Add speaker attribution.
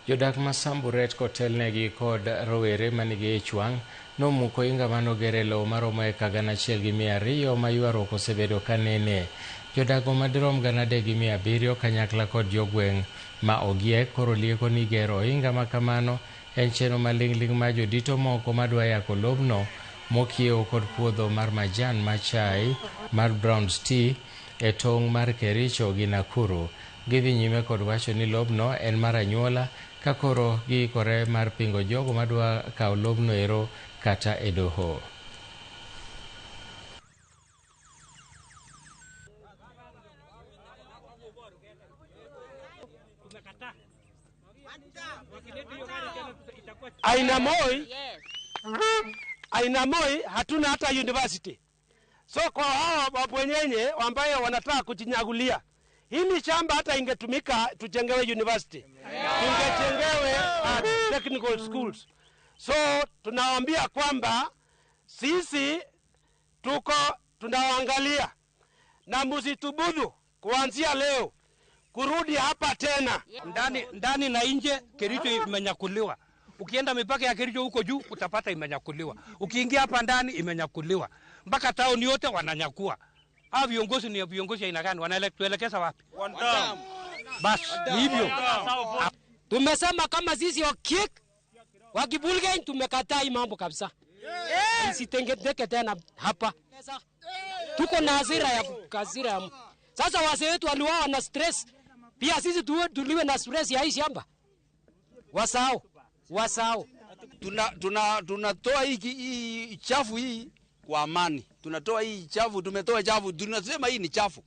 Speaker 1: Jodak ma Samburet kotelnegi kod rowere manigi chwang' nomuko inga manogere lowo maromo eka 1,200 ma ywaruok osebedo ka nene. Jodago madirom 3,700 kanyakla kod jogweng' ma ogiek koro lieko ni gero ohinga ma kamano en chenro maling'ling' ma jodito moko madwa yako lobno mokiewo kod puodho mar majan ma chai mar Brown's Tea e tong' mar Kericho gi Nakuru. Gidhi nyime kod wacho ni lobno en mar anyuola ka koro giikore mar pingo jogo madwa kawo lobno ero kata e doho.
Speaker 2: Aina Moi hatuna hata university. So kwa hao wabwenyenye ambayo wanataka kujinyagulia, hili shamba hata ingetumika tujengewe university, tungejengewe technical schools. So tunawaambia kwamba sisi tunawaangalia na msitubudhu kuanzia leo kurudi hapa tena.
Speaker 3: Ndani na nje Kericho imenyakuliwa. Ukienda mipaka ya Kericho huko juu utapata imenyakuliwa. Ukiingia hapa ndani imenyakuliwa. Mpaka town yote wananyakua. Hao viongozi ni viongozi aina gani? Wanaelekeza wapi? Basi hivyo.
Speaker 4: Tumesema kama sisi wakibulge tumekataa hii mambo kabisa. Isitengeke tena hapa. Tuko na hasira ya sasa wazee wetu waliwao na stress. Pia sisi tuliwe na stress ya hii shamba. Wasao.
Speaker 5: Tunatoa hii chafu hii kwa amani. Tunatoa hii chafu, tumetoa chafu, tunasema hii ni chafu.